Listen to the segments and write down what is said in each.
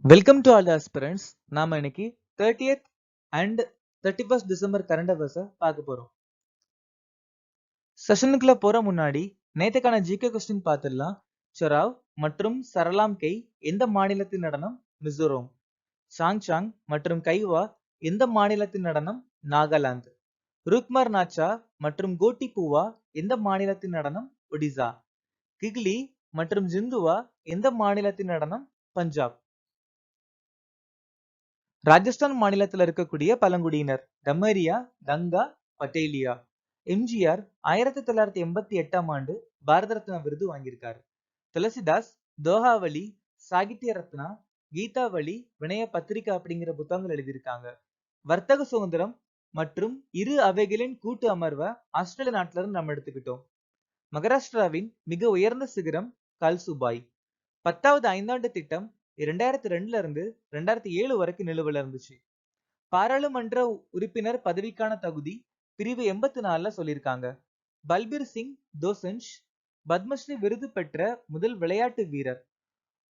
Welcome to all the aspirants. நாம இன்னைக்கு 30th and 31st December current அஃபேர்ஸை பார்க்க போறோம். செஷனுக்குள்ள போற முன்னாடி நேத்துக்கான ஜிகே கொஸ்டின் பார்த்துடலாம். சொராவ் மற்றும் சரலாம் கை எந்த மாநிலத்தின் நடனம்? மிசோரம். சாங்சாங் மற்றும் கைவா எந்த மாநிலத்தின் நடனம்? நாகாலாந்து. ருக்மர் நாச்சா மற்றும் கோட்டி பூவா எந்த மாநிலத்தின் நடனம்? ஒடிசா. கிக்லி மற்றும் ஜிந்துவா எந்த மாநிலத்தின் நடனம்? பஞ்சாப். ராஜஸ்தான் மாநிலத்தில் இருக்கக்கூடிய பழங்குடியினர் டமரியா, கங்கா, பட்டேலியா. எம்ஜிஆர் 1988ஆம் ஆண்டு பாரத ரத்னா விருது வாங்கியிருக்காரு. துளசிதாஸ் தோஹாவளி, சாகித்ய ரத்னா, கீதாவளி, வினய பத்திரிகா அப்படிங்கிற புத்தகங்கள் எழுதியிருக்காங்க. வர்த்தக சுதந்திரம் மற்றும் இரு அவைகளின் கூட்டு அமர்வை ஆஸ்திரேலிய நாட்டில இருந்து நம்ம எடுத்துக்கிட்டோம். மகாராஷ்டிராவின் மிக உயர்ந்த சிகரம் கல்சுபாய். 10வது ஐந்தாண்டு திட்டம் 2002ல இருந்து 2007 வரைக்கும் நிலுவையில் இருந்துச்சு. பாராளுமன்ற உறுப்பினர் பதவிக்கான தகுதி பிரிவு 84ல சொல்லியிருக்காங்க. பல்பீர் சிங் தோசன்ஜ் பத்மஸ்ரீ விருது பெற்ற முதல் விளையாட்டு வீரர்.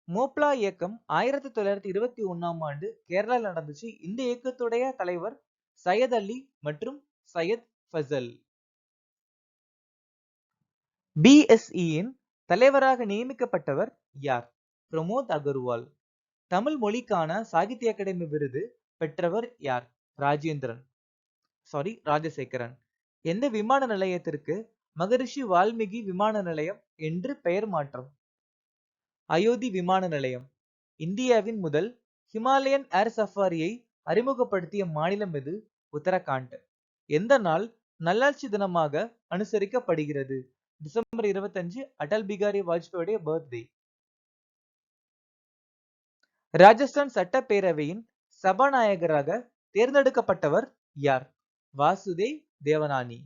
மோப்லா இயக்கம் 1921ஆம் ஆண்டு கேரளாவில் நடந்துச்சு. இந்த இயக்கத்துடைய தலைவர் சையத் அலி மற்றும் சையத் ஃபசல். பிஎஸ்இயின் தலைவராக நியமிக்கப்பட்டவர் யார்? பிரமோத் அகர்வால். தமிழ் மொழிக்கான சாகித்ய அகாடமி விருது பெற்றவர் யார்? ராஜசேகரன். எந்த விமான நிலையத்திற்கு மகரிஷி வால்மீகி விமான நிலையம் என்று பெயர் மாற்றம்? அயோத்தி விமான நிலையம். இந்தியாவின் முதல் ஹிமாலயன் ஏர் சஃபாரியை அறிமுகப்படுத்திய மாநிலம் எது? உத்தரகாண்ட். எந்த நாள் நல்லாட்சி தினமாக அனுசரிக்கப்படுகிறது? டிசம்பர் 25 அடல் பிகாரி வாஜ்பேயியுடைய பர்த்டே. ராஜஸ்தான் சட்டப்பேரவையின் சபாநாயகராக தேர்ந்தெடுக்கப்பட்டவர் யார்? வாசுதேவ் தேவனானி.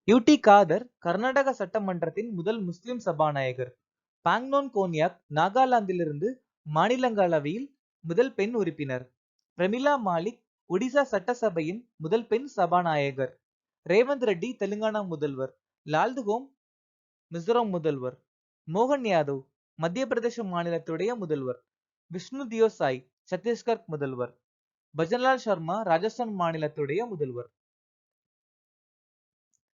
யூடி காதர் கர்நாடக சட்டமன்றத்தின் முதல் முஸ்லிம் சபாநாயகர். பாங்னோன் கோன்யாக் நாகாலாந்திலிருந்து மாநிலங்களவையில் முதல் பெண் உறுப்பினர். பிரமிளா மாலிக் ஒடிசா சட்டசபையின் முதல் பெண் சபாநாயகர். ரேவந்த் ரெட்டி தெலுங்கானா முதல்வர். லால்துகோம் மிசோரம் முதல்வர். மோகன் யாதவ் மத்திய பிரதேச மாநிலத்துடைய முதல்வர். விஷ்ணு தியோ சாய் சத்தீஸ்கர் முதல்வர். பஜன்லால் சர்மா ராஜஸ்தான் மாநிலத்துடைய முதல்வர்.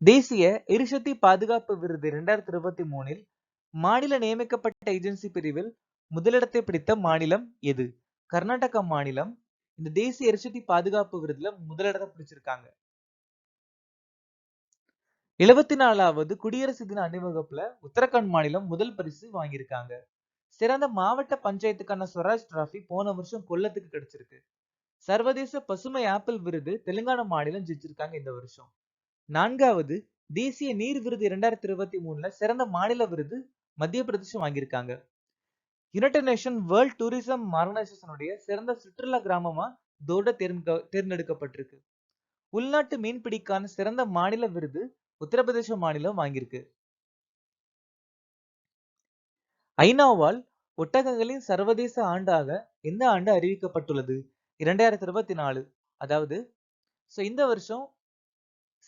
தேசிய எரிசக்தி பாதுகாப்பு விருது 2023இல் மாநில நியமிக்கப்பட்ட ஏஜென்சி பிரிவில் முதலிடத்தை பிடித்த மாநிலம் எது? கர்நாடகா மாநிலம் இந்த தேசிய எரிசக்தி பாதுகாப்பு விருதுல முதலிடத்தை பிடிச்சிருக்காங்க. 74வது குடியரசு தின அணிவகுப்புல உத்தரகாண்ட் மாநிலம் முதல் பரிசு வாங்கியிருக்காங்க. சிறந்த மாவட்ட பஞ்சாயத்துக்கான ஸ்வராஜ் டிராபி போன வருஷம் கொல்லத்துக்கு கிடைச்சிருக்கு. சர்வதேச பசுமை ஆப்பிள் விருது தெலுங்கானா மாநிலம் ஜெயிச்சிருக்காங்க இந்த வருஷம். 4வது தேசிய நீர் விருது 2023ல சிறந்த மாநில விருது மத்திய பிரதேசம் வாங்கியிருக்காங்க. யுனைடெட் நேஷன் வேர்ல்ட் டூரிசம் ஆர்கனைசேஷனுடைய சிறந்த சுற்றுலா கிராமமா தோட தேர்ந்தெடுக்கப்பட்டிருக்கு. உள்நாட்டு மீன்பிடிக்கான சிறந்த மாநில விருது உத்தரப்பிரதேச மாநிலம் வாங்கியிருக்கு. ஐநாவால் ஒட்டகங்களின் சர்வதேச ஆண்டாக எந்த ஆண்டு அறிவிக்கப்பட்டுள்ளது? 2024. அதாவது இந்த வருஷம்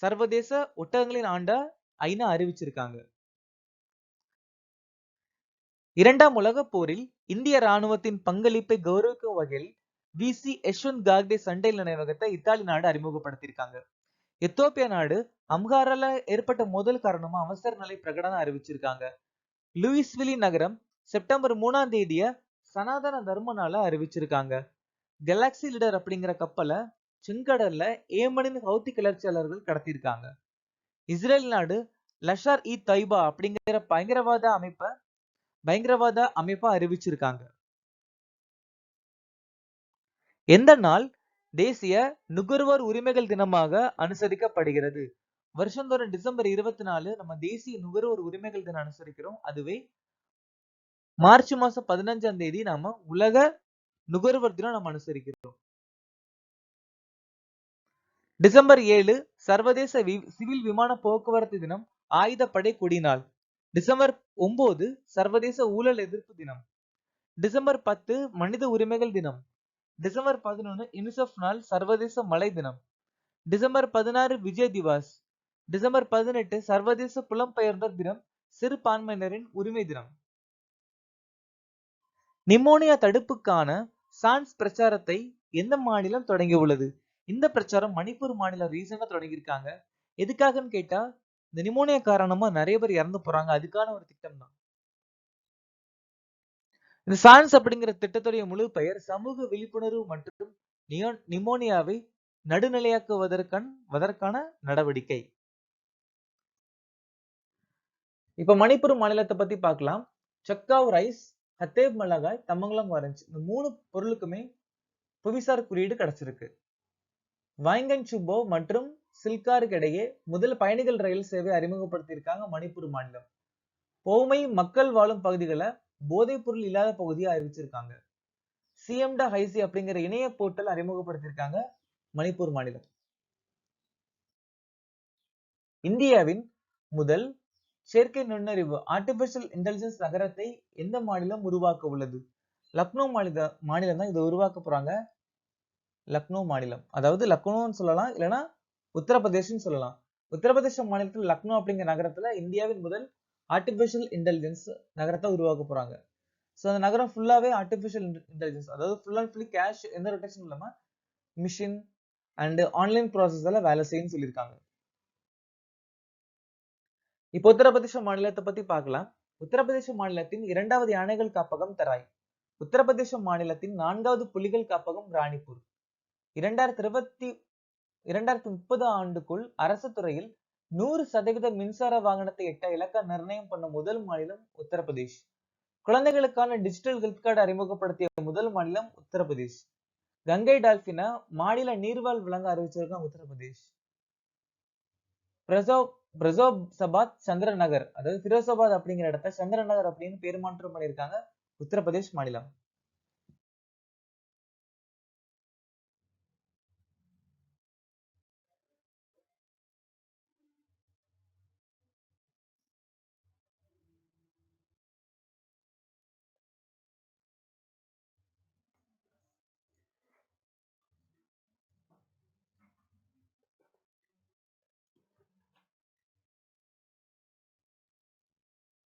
சர்வதேச ஒட்டகங்களின் ஆண்டா ஐநா அறிவிச்சிருக்காங்க. 2ஆம் உலக போரில் இந்திய ராணுவத்தின் பங்களிப்பை கௌரவிக்கும் வகையில் விசி யஷ்வந்த் காக்டே சண்டை நினைவகத்தை இத்தாலி நாடு அறிமுகப்படுத்தியிருக்காங்க. எத்தோப்பியா நாடு அம்ஹாரால ஏற்பட்ட மோதல் காரணமா அவசர நிலை பிரகடனம் அறிவிச்சிருக்காங்க. லூயிஸ்வில்லி நகரம் செப்டம்பர் 3ஆம் தேதிய சனாதன தர்ம நாள அறிவிச்சிருக்காங்க. கெலாக்சி லீடர் அப்படிங்கிற கப்பலை செங்கடல்ல ஏமனின் ஹவுத்தி கிளர்ச்சியாளர்கள் கடத்தியிருக்காங்க. இஸ்ரேல் நாடு லஷார் இ தைபா அப்படிங்கிற பயங்கரவாத அமைப்பா அறிவிச்சிருக்காங்க. எந்த நாள் தேசிய நுகர்வோர் உரிமைகள் தினமாக அனுசரிக்கப்படுகிறது? வருஷந்தோறும் டிசம்பர் 24 நம்ம தேசிய நுகர்வோர் உரிமைகள் தினம் அனுசரிக்கிறோம். அதுவே மார்ச் மாசம் 15ஆம் தேதி நாம உலக நுகர்வோர் தினம் நம்ம அனுசரிக்கிறோம். டிசம்பர் 7 சர்வதேச சிவில் விமான போக்குவரத்து தினம், ஆயுதப்படை கொடி நாள். டிசம்பர் 9 சர்வதேச ஊழல் எதிர்ப்பு தினம். டிசம்பர் 10 மனித உரிமைகள் தினம். டிசம்பர் 11 யுனிசெஃப் நாள், சர்வதேச மழை தினம். டிசம்பர் 16 விஜய் திவாஸ். டிசம்பர் 18 சர்வதேச புலம்பெயர்ந்தோர் தினம், சிறுபான்மையினரின் உரிமை தினம். நிமோனியா தடுப்புக்கான சான்ஸ் பிரச்சாரத்தை எந்த மாநிலம் தொடங்கி உள்ளது? இந்த பிரச்சாரம் மணிப்பூர் மாநிலம் ரீசெண்டா தொடங்கியிருக்காங்க. எதுக்காகன்னு கேட்டா, இந்த நிமோனியா காரணமா நிறைய பேர் இறந்து போறாங்க. அதுக்கான ஒரு திட்டம் தான். இந்த சான்ஸ் அப்படிங்கிற திட்டத்துடைய முழு பெயர் சமூக விழிப்புணர்வு மற்றும் நிமோனியாவை நடுநிலையாக்குவதற்கான நடவடிக்கை. இப்ப மணிப்பூர் மாநிலத்தை பத்தி பார்க்கலாம். சக்காவ் ரைஸ், ஹத்தேப் மிளகாய், தமங்கலம் ஆரஞ்சு இந்த 3 பொருளுக்குமே புவிசார் குறியீடு கிடைச்சிருக்கு. வாய்ங்கன் சுப்போ மற்றும் சில்காருக்கு இடையே முதல் பயணிகள் ரயில் சேவை அறிமுகப்படுத்தியிருக்காங்க மணிப்பூர் மாநிலம். பௌமை மக்கள் வாழும் பகுதிகளை போதைப் பொருள் இல்லாத பகுதியை அறிவிச்சிருக்காங்க. சிஎம்டா ஹைசி அப்படிங்கிற இணைய போர்ட்டல் அறிமுகப்படுத்தியிருக்காங்க மணிப்பூர் மாநிலம். இந்தியாவின் முதல் செயற்கை நுண்ணறிவு ஆர்டிபிஷியல் இன்டெலிஜென்ஸ் நகரத்தை எந்த மாநிலம் உருவாக்க உள்ளது? லக்னோ மாநிலம் தான் இதை உருவாக்க போறாங்க. லக்னோ மாநிலம், அதாவது லக்னோன்னு சொல்லலாம், இல்லைன்னா உத்தரப்பிரதேசம் சொல்லலாம். உத்தரப்பிரதேச மாநிலத்தில் லக்னோ அப்படிங்கிற நகரத்துல இந்தியாவின் முதல் ஆர்டிபிஷியல் இன்டெலிஜென்ஸ் நகரத்தை உருவாக்க போறாங்க. ஸோ அந்த நகரம் ஃபுல்லாவே ஆர்டிபிஷியல் இன்டெலிஜென்ஸ், அதாவது ஃபுல் அண்ட் ஃபுல்லி கேஷ், எந்த ரொட்டேஷன் இல்லாம மிஷின் அண்ட் ஆன்லைன் ப்ராசஸ்ல வேலை செய்யும் சொல்லியிருக்காங்க. இப்போ உத்தரப்பிரதேச மாநிலத்தை பத்தி பார்க்கலாம். உத்தரப்பிரதேச மாநிலத்தின் 2வது யானைகள் காப்பகம் தராய். உத்தரப்பிரதேச மாநிலத்தின் 4வது புலிகள் காப்பகம் ராணிப்பூர். 2030 ஆண்டுக்குள் அரசு துறையில் 100% மின்சார வாகனத்தை எட்ட இலக்க நிர்ணயம் பண்ண முதல் மாநிலம் உத்தரப்பிரதேஷ். குழந்தைகளுக்கான டிஜிட்டல் ஹெல்த் கார்டு அறிமுகப்படுத்திய முதல் மாநிலம் உத்தரப்பிரதேஷ். கங்கை டால்பினா மாநில நீர்வாழ் விலங்கு அறிவிச்சிருக்காங்க உத்தரப்பிரதேஷ். பிரசோபாத் சந்திர நகர், அதாவது பிரோசாபாத் அப்படிங்கிற இடத்த சந்திர நகர் அப்படின்னு பேர் மாற்றம் பண்ணியிருக்காங்க உத்தரப்பிரதேஷ் மாநிலம்.